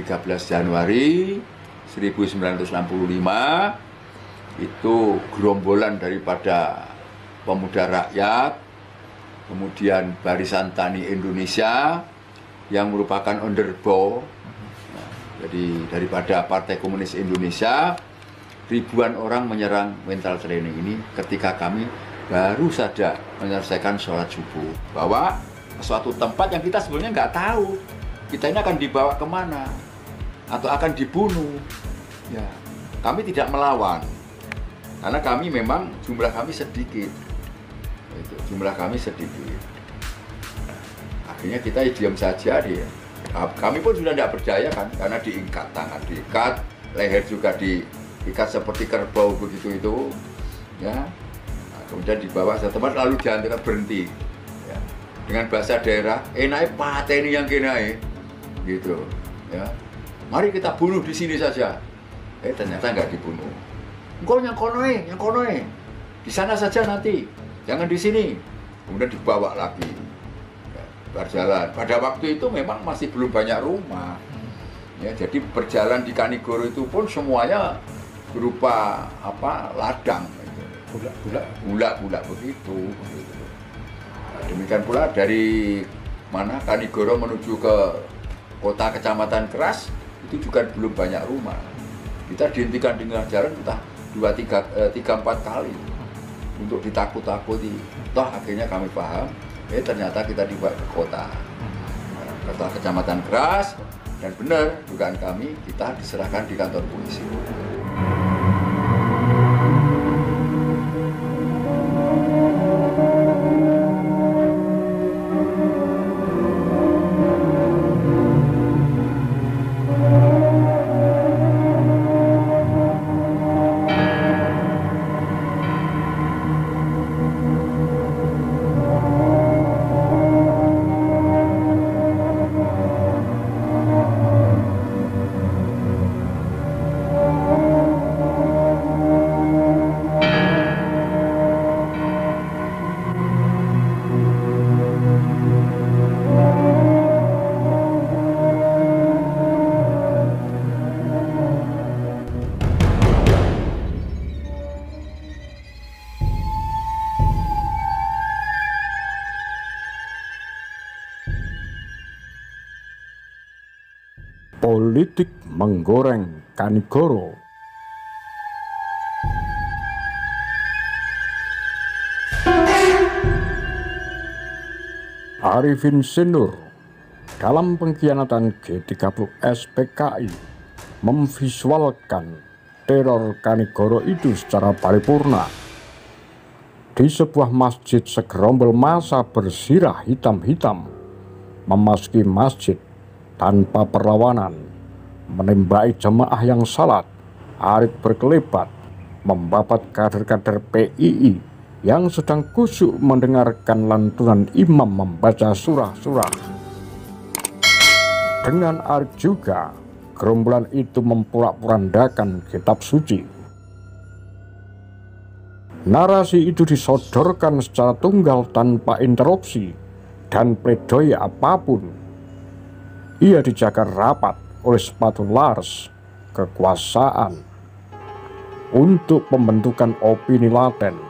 13 Januari 1965 itu gerombolan daripada pemuda rakyat, kemudian Barisan Tani Indonesia yang merupakan underbow, jadi daripada Partai Komunis Indonesia, ribuan orang menyerang mental training ini ketika kami baru saja menyelesaikan sholat subuh, bahwa suatu tempat yang kita sebenarnya nggak tahu kita ini akan dibawa kemana atau akan dibunuh. Ya, kami tidak melawan karena kami memang jumlah kami sedikit. Jumlah kami sedikit. Akhirnya kita diam saja dia. Kami pun sudah tidak berdaya kan, karena diikat tangan, diikat leher juga diikat seperti kerbau begitu itu. Ya. Nah, kemudian dibawa ke tempat lalu diantarkan berhenti. Ya. Dengan bahasa daerah, enaknya pateni yang kenai, gitu. Ya. Mari kita bunuh di sini saja. Ternyata nggak dibunuh. Engkau yang konoe, di sana saja nanti, jangan di sini. Kemudian dibawa lagi, ya, berjalan. Pada waktu itu memang masih belum banyak rumah. Ya, jadi berjalan di Kanigoro itu pun semuanya berupa ladang, bulak begitu. Nah, demikian pula dari Kanigoro menuju ke kota Kecamatan Keras itu juga belum banyak rumah. Kita dihentikan dengan jalan entah 2-3-4 kali untuk ditakut-takuti. Toh akhirnya kami paham, ternyata kita dibawa ke kota Kecamatan Keras, dan benar dugaan kami, kita diserahkan di kantor polisi. Politik menggoreng Kanigoro. Arifin Sinur dalam pengkhianatan G30S PKI memvisualkan teror Kanigoro itu secara paripurna. Di sebuah masjid, segerombol massa bersirah hitam-hitam memasuki masjid tanpa perlawanan, menembaki jemaah yang salat, arit berkelebat, membabat kader-kader PII yang sedang khusyuk mendengarkan lantunan imam membaca surah-surah. Dengan arit juga, gerombolan itu memporak-porandakan kitab suci. Narasi itu disodorkan secara tunggal tanpa interupsi dan pledoi apapun. Ia dijaga rapat oleh sepatu Lars kekuasaan untuk pembentukan opini laten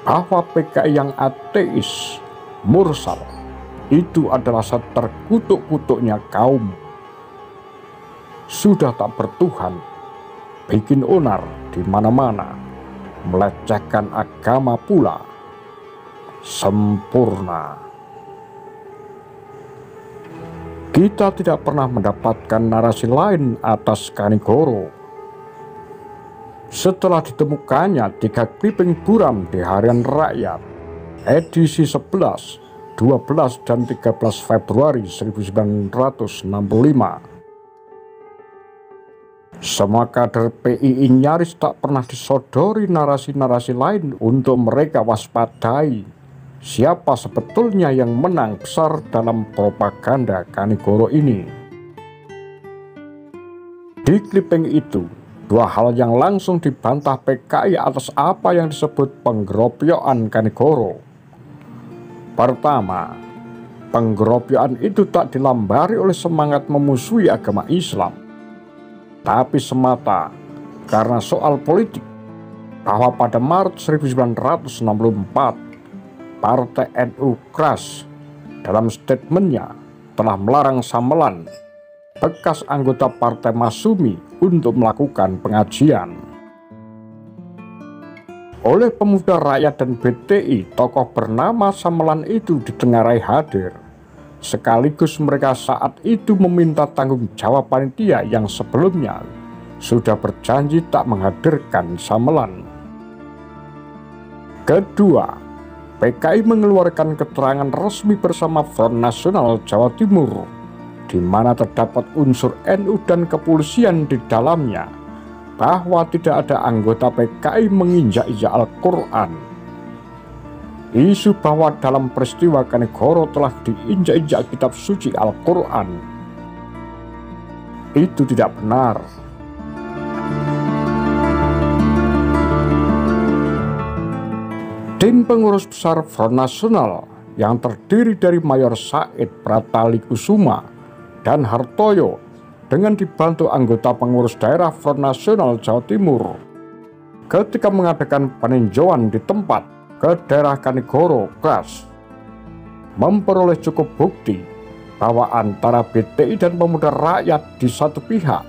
bahwa PKI yang ateis, mursal, itu adalah seterkutuk-kutuknya kaum. Sudah tak bertuhan, bikin onar di mana-mana, melecehkan agama pula, sempurna. Kita tidak pernah mendapatkan narasi lain atas Kanigoro. Setelah ditemukannya 3 clipping buram di Harian Rakyat, edisi 11, 12, dan 13 Februari 1965. Semua kader PII nyaris tak pernah disodori narasi-narasi lain untuk mereka waspadai siapa sebetulnya yang menang besar dalam propaganda Kanigoro ini. Di clipping itu, 2 hal yang langsung dibantah PKI atas apa yang disebut penggerobokan Kanigoro. Pertama, Penggerobekan itu tak dilambari oleh semangat memusuhi agama Islam, tapi semata karena soal politik, bahwa pada Maret 1964 Partai NU keras dalam statementnya telah melarang Samelan, bekas anggota Partai Masyumi, untuk melakukan pengajian. Oleh Pemuda Rakyat dan BTI, tokoh bernama Samelan itu ditengarai hadir. Sekaligus mereka saat itu meminta tanggung jawab panitia yang sebelumnya sudah berjanji tak menghadirkan Samelan. Kedua, PKI mengeluarkan keterangan resmi bersama Front Nasional Jawa Timur, di mana terdapat unsur NU dan kepolisian di dalamnya, bahwa tidak ada anggota PKI menginjak-injak Al-Quran. Isu bahwa dalam peristiwa Kanigoro telah diinjak-injak kitab suci Al-Quran itu tidak benar. Tim pengurus besar Front Nasional yang terdiri dari Mayor Said Pratalikusuma dan Hartoyo dengan dibantu anggota pengurus daerah Front Nasional Jawa Timur ketika mengadakan peninjauan di tempat ke daerah Kanigoro keras memperoleh cukup bukti bahwa antara BTI dan Pemuda Rakyat di satu pihak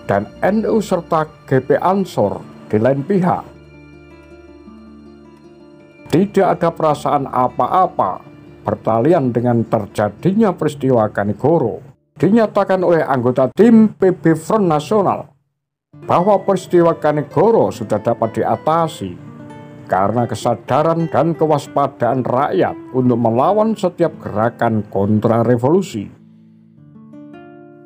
dan NU serta GP Ansor di lain pihak tidak ada perasaan apa-apa bertalian dengan terjadinya peristiwa Kanigoro. Dinyatakan oleh anggota tim PB Front Nasional bahwa peristiwa Kanigoro sudah dapat diatasi karena kesadaran dan kewaspadaan rakyat untuk melawan setiap gerakan kontra revolusi.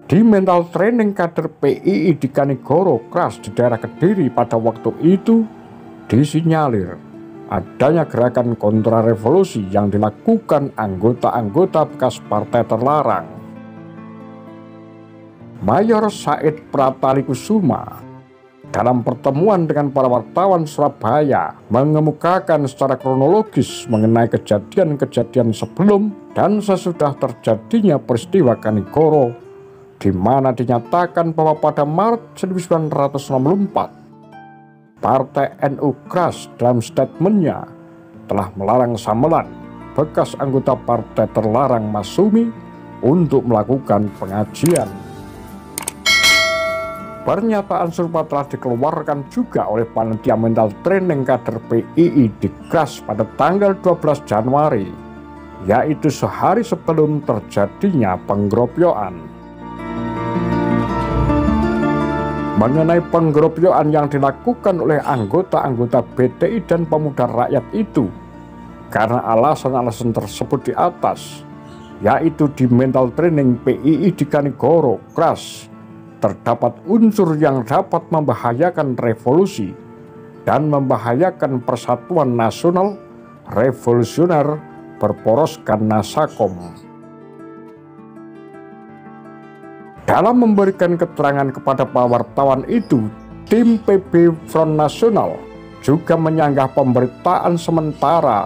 Di mental training kader PII di Kanigoro keras di daerah Kediri pada waktu itu disinyalir adanya gerakan kontra revolusi yang dilakukan anggota-anggota bekas partai terlarang. Mayor Said Pratalikusuma dalam pertemuan dengan para wartawan Surabaya mengemukakan secara kronologis mengenai kejadian-kejadian sebelum dan sesudah terjadinya peristiwa Kanigoro, di mana dinyatakan bahwa pada Maret 1964 Partai NU keras dalam statementnya telah melarang Samelan, bekas anggota partai terlarang Masyumi, untuk melakukan pengajian. Pernyataan serupa telah dikeluarkan juga oleh panitia mental training kader PII di Kras pada tanggal 12 Januari, yaitu sehari sebelum terjadinya penggerobekan. Mengenai penggerobekan yang dilakukan oleh anggota-anggota BTI dan Pemuda Rakyat itu, karena alasan-alasan tersebut di atas, yaitu di mental training PII di Kanigoro keras, terdapat unsur yang dapat membahayakan revolusi dan membahayakan persatuan nasional revolusioner berporoskan Nasakom. Dalam memberikan keterangan kepada para wartawan itu, tim PB Front Nasional juga menyanggah pemberitaan sementara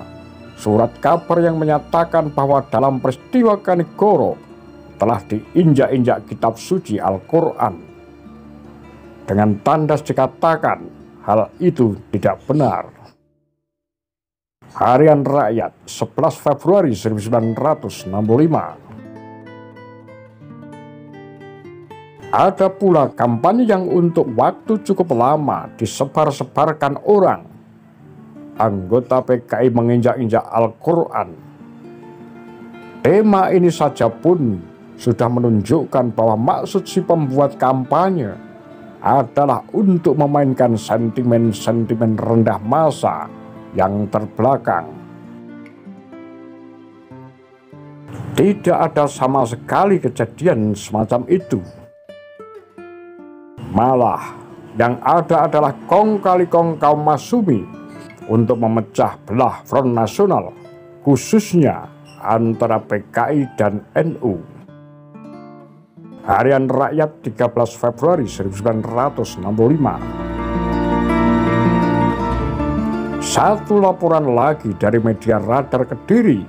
surat kabar yang menyatakan bahwa dalam peristiwa Kanigoro telah diinjak-injak kitab suci Al-Quran. Dengan tandas dikatakan hal itu tidak benar. Harian Rakyat 11 Februari 1965. Ada pula kampanye yang untuk waktu cukup lama disebar-sebarkan orang. Anggota PKI menginjak-injak Al-Quran. Tema ini saja pun sudah menunjukkan bahwa maksud si pembuat kampanye adalah untuk memainkan sentimen-sentimen rendah massa yang terbelakang. Tidak ada sama sekali kejadian semacam itu. Malah yang ada adalah kong kali kong kaum Masyumi untuk memecah belah Front Nasional, khususnya antara PKI dan NU. Harian Rakyat 13 Februari 1965. Satu laporan lagi dari media Radar Kediri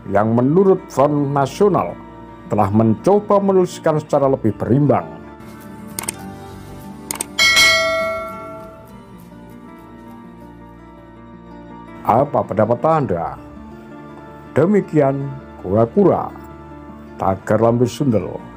yang menurut Front Nasional telah mencoba menuliskan secara lebih berimbang. Apa pendapat Anda? Demikian Kura-Kura Tagar Lambe Sundel.